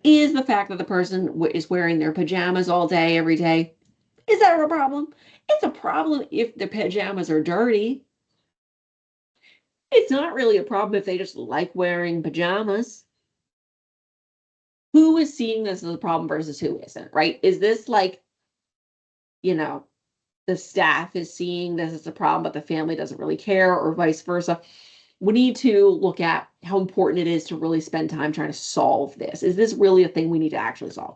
Is the fact that the person is wearing their pajamas all day, every day, is that a problem? It's a problem if the pajamas are dirty. It's not really a problem if they just like wearing pajamas. Who is seeing this as a problem versus who isn't, right? Is this like, the staff is seeing this as a problem, but the family doesn't really care, or vice versa? We need to look at how important it is to really spend time trying to solve this. Is this really a thing we need to actually solve?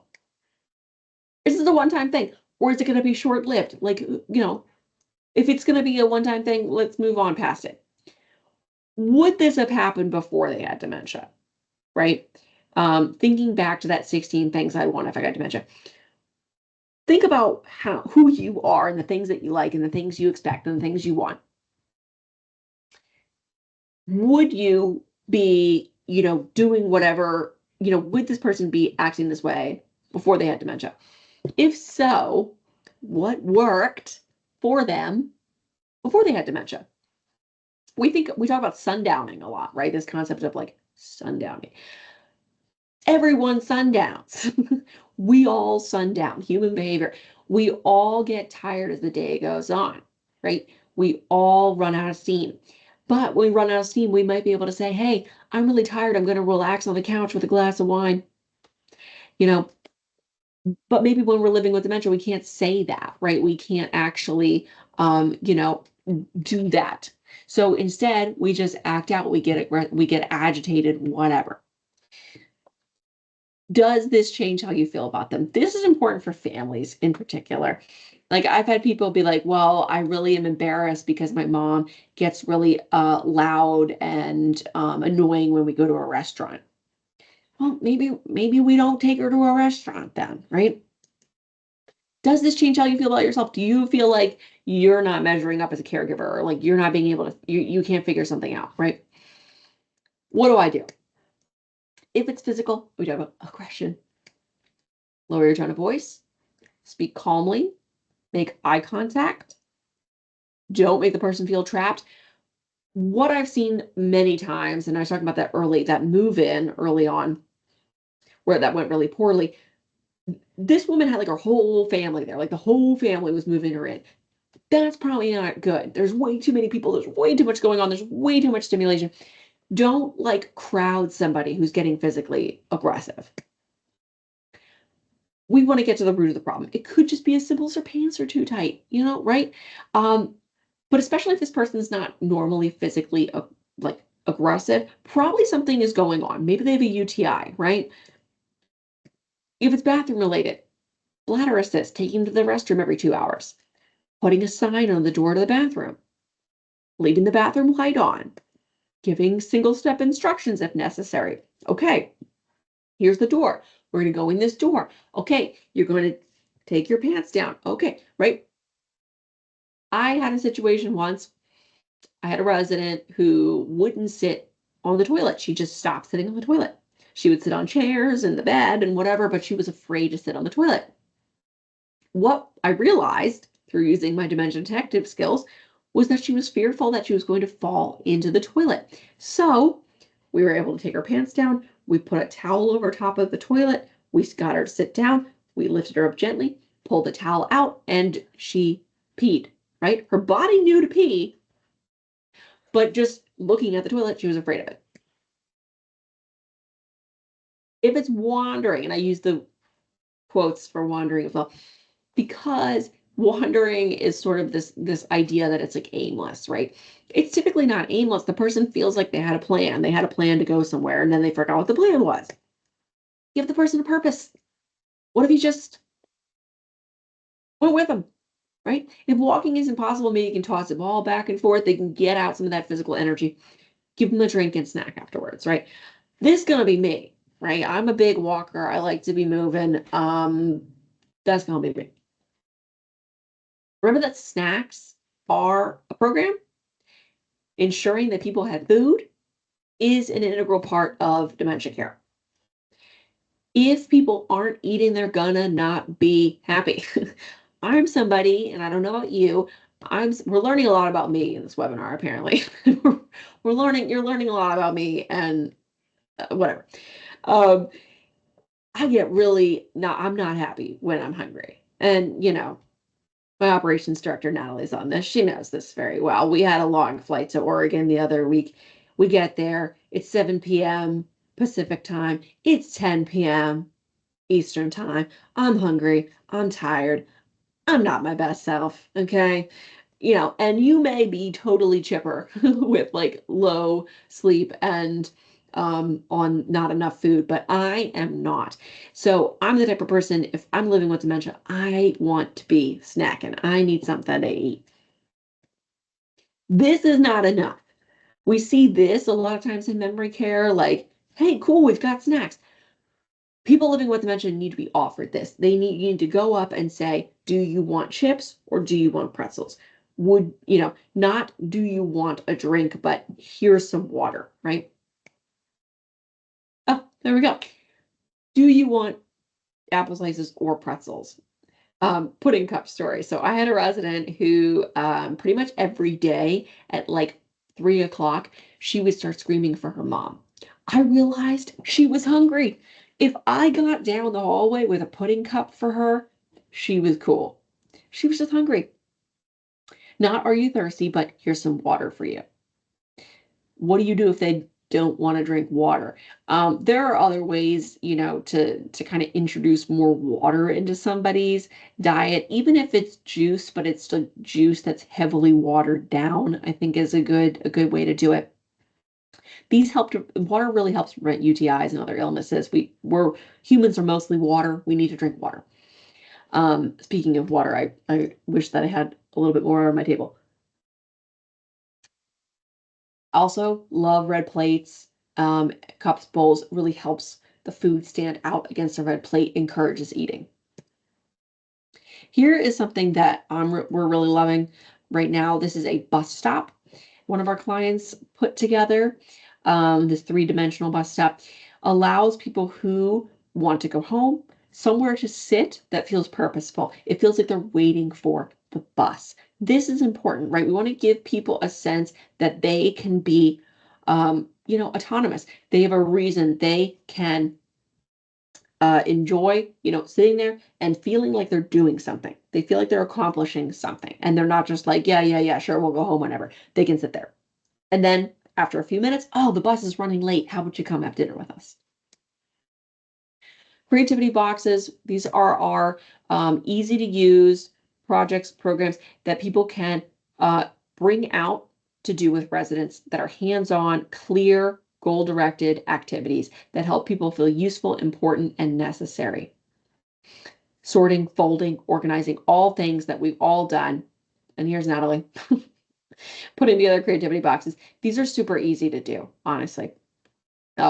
Is this a one-time thing? Or is it going to be short-lived? Like, if it's going to be a one-time thing, let's move on past it. Would this have happened before they had dementia, right? Thinking back to that 16 things I want if I got dementia. think about who you are and the things that you like and the things you expect and the things you want. Would you be, doing whatever, would this person be acting this way before they had dementia? If so, what worked for them before they had dementia? We talk about sundowning a lot, right? This concept of like sundowning. Everyone sundowns. We all sundown, human behavior. We all get tired as the day goes on, right? We all run out of steam. But when we run out of steam, we might be able to say, hey, I'm really tired. I'm going to relax on the couch with a glass of wine. But maybe when we're living with dementia, we can't say that, right? We can't actually, do that. So instead, we just act out. We get agitated, whatever. Does this change how you feel about them? This is important for families in particular. Like I've had people be like, well, I really am embarrassed because my mom gets really loud and annoying when we go to a restaurant. Well, maybe we don't take her to a restaurant then, right? Does this change how you feel about yourself? Do you feel like you're not measuring up as a caregiver, or like you're not being able to, you can't figure something out, right? What do I do? If it's physical, we talk about aggression. Lower your tone of voice, speak calmly, make eye contact, don't make the person feel trapped. What I've seen many times, and I was talking about that move in early on, where that went really poorly. This woman had like her whole family there, like the whole family was moving her in. That's probably not good. There's way too many people. There's way too much going on. There's way too much stimulation. Don't like crowd somebody who's getting physically aggressive. We want to get to the root of the problem. It could just be as simple as her pants are too tight, right? But especially if this person's not normally physically like aggressive, probably something is going on. Maybe they have a UTI, right? If it's bathroom related, bladder assist, taking to the restroom every 2 hours, putting a sign on the door to the bathroom, leaving the bathroom light on, giving single step instructions if necessary. Okay, here's the door. We're going to go in this door. Okay, you're going to take your pants down. Okay, right? I had a situation once. I had a resident who wouldn't sit on the toilet. She just stopped sitting on the toilet. She would sit on chairs and the bed and whatever, but she was afraid to sit on the toilet. What I realized through using my dementia detective skills was that she was fearful that she was going to fall into the toilet. So we were able to take her pants down. We put a towel over top of the toilet. We got her to sit down. We lifted her up gently, pulled the towel out, and she peed, right? Her body knew to pee, but just looking at the toilet, she was afraid of it. If it's wandering, and I use the quotes for wandering as well, because wandering is sort of this idea that it's like aimless, right? It's typically not aimless. The person feels like they had a plan. They had a plan to go somewhere, and then they forgot what the plan was. Give the person a purpose. What if you just went with them, right? If walking is impossible, maybe you can toss a ball back and forth. They can get out some of that physical energy. Give them a drink and snack afterwards, right? This is going to be me, right? I'm a big walker. I like to be moving. That's going to be me. Remember that snacks are a program. Ensuring that people have food is an integral part of dementia care. If people aren't eating, they're gonna not be happy. I'm somebody, and I don't know about you, we're learning a lot about me in this webinar, apparently. You're learning a lot about me and whatever. I get I'm not happy when I'm hungry. And, my operations director, Natalie's on this. She knows this very well. We had a long flight to Oregon the other week. We get there. It's 7 p.m. Pacific time. It's 10 p.m. Eastern time. I'm hungry. I'm tired. I'm not my best self. Okay. And you may be totally chipper with like low sleep and on not enough food, but I am not. So I'm the type of person, if I'm living with dementia, I want to be snacking. I need something to eat. This is not enough. We see this a lot of times in memory care, like, hey, cool, we've got snacks. People living with dementia need to be offered this. You need to go up and say, do you want chips or do you want pretzels? Not do you want a drink, but here's some water, right? Oh, there we go. Do you want apple slices or pretzels? Pudding cup story. So I had a resident who pretty much every day at like 3 o'clock, she would start screaming for her mom. I realized she was hungry. If I got down the hallway with a pudding cup for her, she was cool. She was just hungry. Not, are you thirsty, but here's some water for you. What do you do if they don't want to drink water? There are other ways, to kind of introduce more water into somebody's diet, even if it's juice, but it's still juice that's heavily watered down, I think is a good way to do it. Water really helps prevent UTIs and other illnesses. Humans are mostly water. We need to drink water. Speaking of water, I wish that I had a little bit more on my table. Also, love red plates, cups, bowls. Really helps the food stand out against a red plate, encourages eating. Here is something that we're really loving right now. This is a bus stop. One of our clients put together. This 3-dimensional bus stop allows people who want to go home somewhere to sit that feels purposeful. It feels like they're waiting for the bus. This is important, right? We want to give people a sense that they can be, autonomous. They have a reason. They can enjoy, sitting there and feeling like they're doing something. They feel like they're accomplishing something. And they're not just like, yeah, sure, we'll go home whenever. They can sit there. And then after a few minutes, oh, the bus is running late. How about you come have dinner with us? Creativity boxes. These are our easy to use projects, programs that people can bring out to do with residents that are hands-on, clear, goal-directed activities that help people feel useful, important, and necessary. Sorting, folding, organizing, all things that we've all done. And here's Natalie putting together creativity boxes. These are super easy to do, honestly.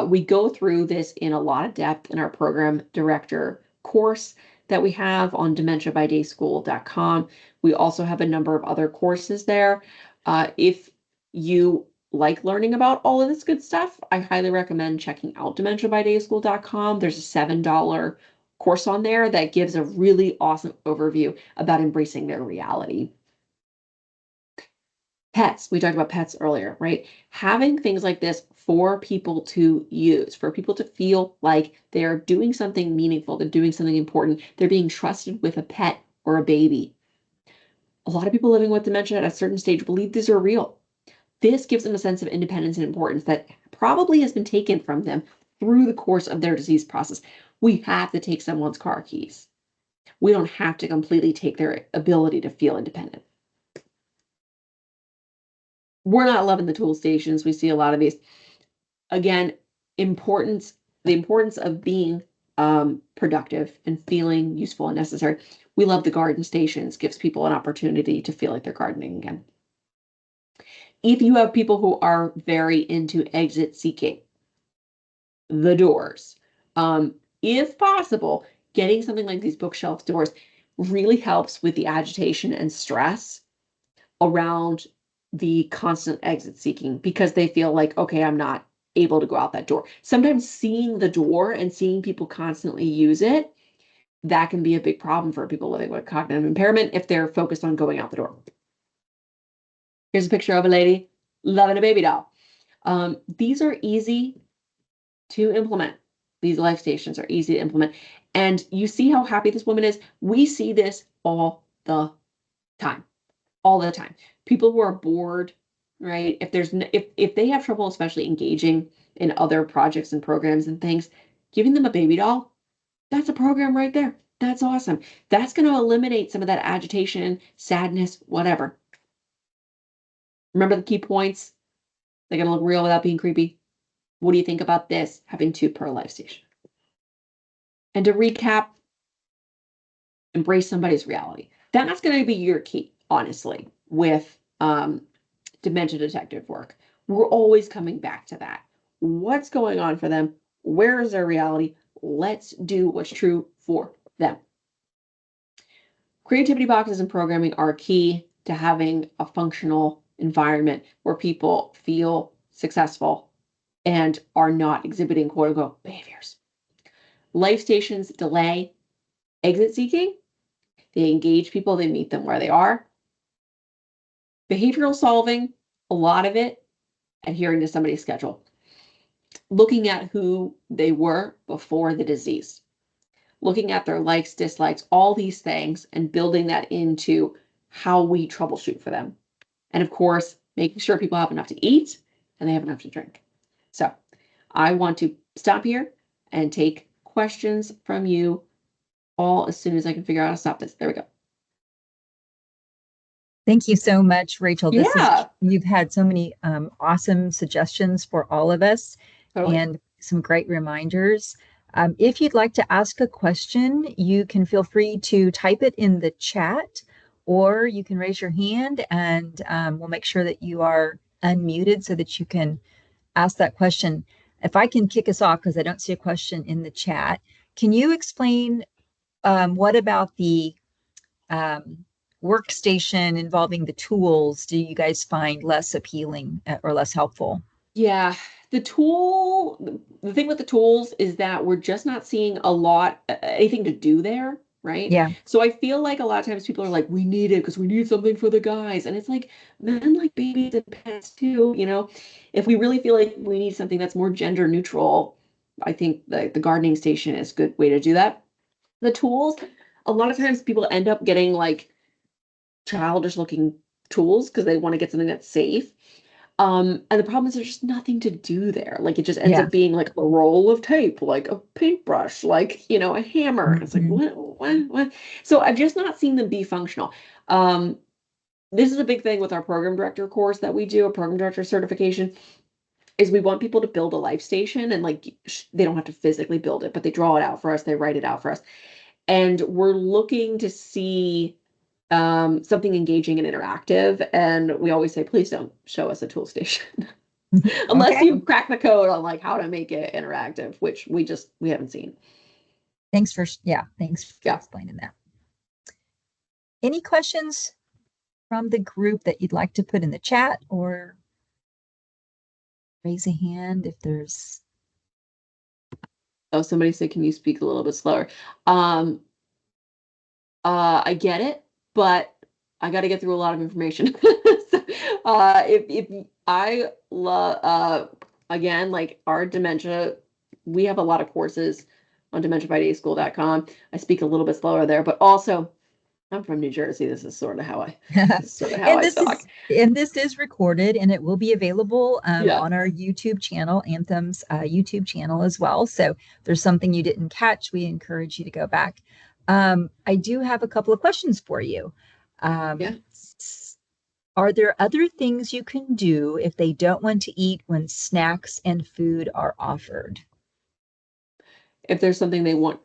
We go through this in a lot of depth in our program director course that we have on dementiabydayschool.com. We also have a number of other courses there. If you like learning about all of this good stuff, I highly recommend checking out dementiabydayschool.com. There's a $7 course on there that gives a really awesome overview about embracing their reality. Pets, we talked about pets earlier, right? Having things like this for people to use, for people to feel like they're doing something meaningful, they're doing something important, they're being trusted with a pet or a baby. A lot of people living with dementia at a certain stage believe these are real. This gives them a sense of independence and importance that probably has been taken from them through the course of their disease process. We have to take someone's car keys. We don't have to completely take their ability to feel independent. We're not loving the tool stations. We see a lot of these. Again, the importance of being productive and feeling useful and necessary. We love the garden stations. Gives people an opportunity to feel like they're gardening again. If you have people who are very into exit seeking, the doors, if possible, getting something like these bookshelf doors really helps with the agitation and stress around the constant exit seeking, because they feel like, okay, I'm not able to go out that door. Sometimes seeing the door and seeing people constantly use it, that can be a big problem for people living with cognitive impairment if they're focused on going out the door. Here's a picture of a lady loving a baby doll. These are easy to implement. These life stations are easy to implement. And you see how happy this woman is. We see this all the time. All the time. People who are bored, right? If they have trouble, especially engaging in other projects and programs and things, giving them a baby doll, that's a program right there. That's awesome. That's going to eliminate some of that agitation, sadness, whatever. Remember the key points? They're going to look real without being creepy. What do you think about this? Having 2 per life station. And to recap, embrace somebody's reality. That's going to be your key, honestly, with dementia detective work. We're always coming back to that. What's going on for them? Where is their reality? Let's do what's true for them. Creativity boxes and programming are key to having a functional environment where people feel successful and are not exhibiting quote unquote behaviors. Life stations delay exit seeking. They engage people, they meet them where they are. Behavioral solving, a lot of it adhering to somebody's schedule. Looking at who they were before the disease. Looking at their likes, dislikes, all these things, and building that into how we troubleshoot for them. And of course, making sure people have enough to eat and they have enough to drink. So I want to stop here and take questions from you all as soon as I can figure out how to stop this. There we go. Thank you so much, Rachel. Yeah. You've had so many awesome suggestions for all of us. Totally. And some great reminders. If you'd like to ask a question, you can feel free to type it in the chat, or you can raise your hand and we'll make sure that you are unmuted so that you can ask that question. If I can kick us off, because I don't see a question in the chat, can you explain what about the workstation involving the tools do you guys find less appealing or less helpful? Yeah, the thing with the tools is that we're just not seeing a lot, anything to do there, right? Yeah. So I feel like a lot of times people are like, we need it because we need something for the guys. And it's like, men like babies and pets too, you know? If we really feel like we need something that's more gender neutral, I think the gardening station is a good way to do that. The tools, a lot of times people end up getting like childish looking tools because they want to get something that's safe. And the problem is there's just nothing to do there. Like it just ends up being like a roll of tape, like a paintbrush, like, you know, a hammer. Mm-hmm. It's like, what? So I've just not seen them be functional. This is a big thing with our program director course that we do, a program director certification, is we want people to build a life station and like, they don't have to physically build it, but they draw it out for us. They write it out for us. And we're looking to see something engaging and interactive. And we always say, please don't show us a tool station unless you crack the code on like how to make it interactive, which we haven't seen. Thanks for explaining that. Any questions from the group that you'd like to put in the chat or raise a hand if there's. Oh, somebody said, can you speak a little bit slower? I get it, but I got to get through a lot of information. So, if I love, again, like our dementia, we have a lot of courses on dementiabydayschool.com. I speak a little bit slower there, but also I'm from New Jersey. This is sort of how I talk. And this is recorded and it will be available on our YouTube channel, Anthem's YouTube channel as well. So if there's something you didn't catch, we encourage you to go back. I do have a couple of questions for you. Are there other things you can do if they don't want to eat when snacks and food are offered? If there's something they want,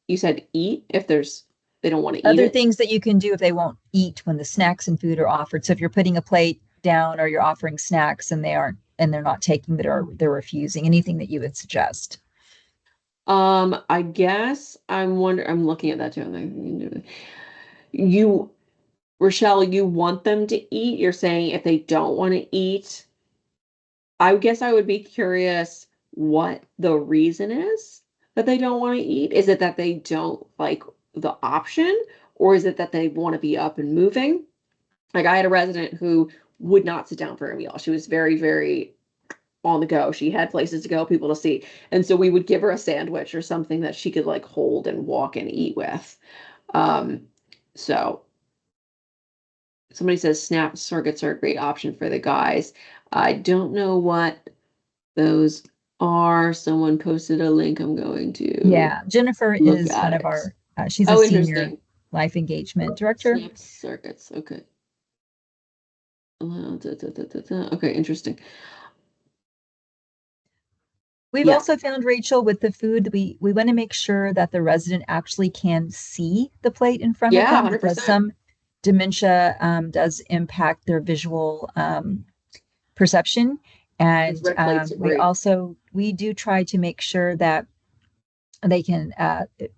you said eat, they don't want to eat other things that you can do if they won't eat when the snacks and food are offered. So if you're putting a plate down or you're offering snacks and they're not taking it or they're refusing, anything that you would suggest? I guess I'm looking at that too. Rachael, you want them to eat. You're saying if they don't want to eat, I guess I would be curious what the reason is that they don't want to eat. Is it that they don't like the option, or is it that they want to be up and moving? Like I had a resident who would not sit down for a meal. She was very, very on the go. She had places to go, people to see. And so we would give her a sandwich or something that she could like hold and walk and eat with. So somebody says SNAP circuits are a great option for the guys. I don't know what those are. Someone posted a link. I'm going to. Yeah, Jennifer is one of our, she's a senior life engagement director. SNAP circuits. Okay. Okay, interesting. We've also found, Rachel, with the food, we want to make sure that the resident actually can see the plate in front of them. 100%. Because some dementia does impact their visual perception. And we do try to make sure that They can,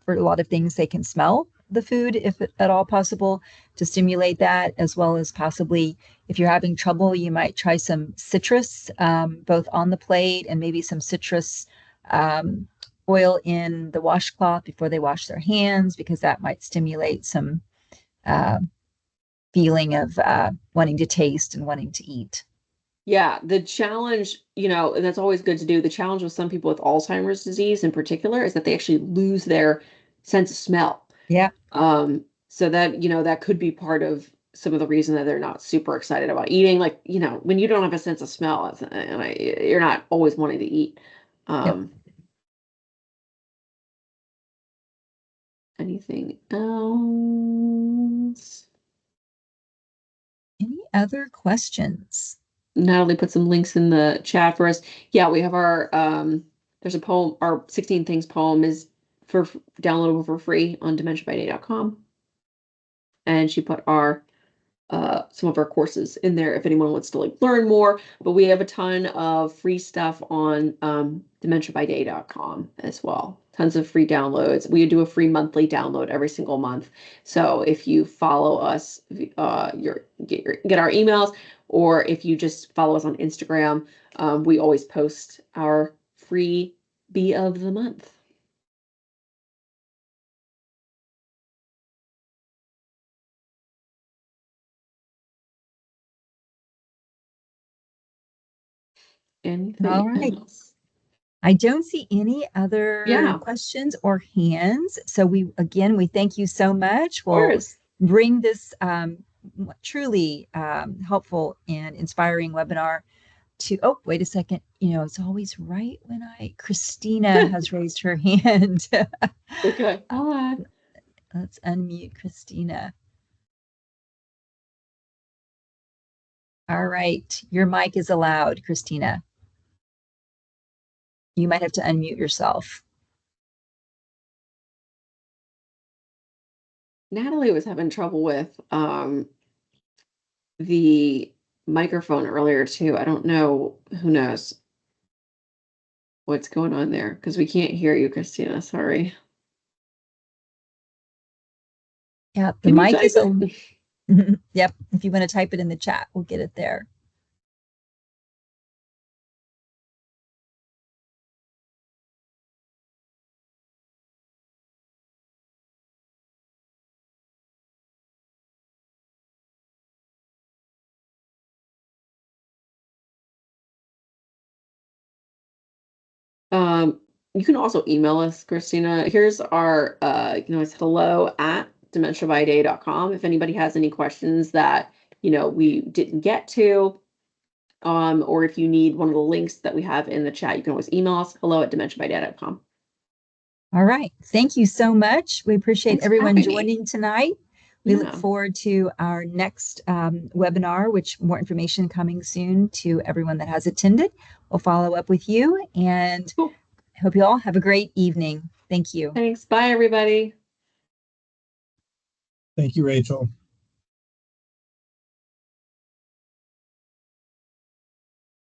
for a lot of things, they can smell the food if at all possible to stimulate that, as well as possibly if you're having trouble, you might try some citrus, both on the plate and maybe some citrus oil in the washcloth before they wash their hands, because that might stimulate some feeling of wanting to taste and wanting to eat. Yeah, the challenge, and that's always good to do. The challenge with some people with Alzheimer's disease in particular is that they actually lose their sense of smell. Yeah. So that, that could be part of some of the reason that they're not super excited about eating. Like, when you don't have a sense of smell, you're not always wanting to eat. Yep. Anything else? Any other questions? Natalie put some links in the chat for us. Yeah, we have our there's a poem, our 16 Things poem is for downloadable for free on dementiabyday.com. And she put our some of our courses in there if anyone wants to learn more. But we have a ton of free stuff on dementiabyday.com as well. Tons of free downloads. We do a free monthly download every single month. So if you follow us, get our emails, or if you just follow us on Instagram, we always post our free bee of the month. Anything All right. else? I don't see any other questions or hands. So we thank you so much. We'll bring this truly helpful and inspiring webinar to, oh, wait a second. It's always right when Christina has raised her hand. Okay. Let's unmute Christina. All right. Your mic is allowed, Christina. You might have to unmute yourself. Natalie was having trouble with the microphone earlier too. I don't know. Who knows what's going on there, because we can't hear you, Christina. Sorry. Yeah, the mic is yep. If you want to type it in the chat, we'll get it there. You can also email us, Christina. Here's our it's hello@dementiabyday.com. If anybody has any questions that we didn't get to, or if you need one of the links that we have in the chat, you can always email us, hello@dementiabyday.com. All right. Thank you so much. We appreciate everyone joining tonight. We look forward to our next webinar, which more information coming soon to everyone that has attended. We'll follow up with you, and hope you all have a great evening. Thank you. Thanks. Bye, everybody. Thank you, Rachel.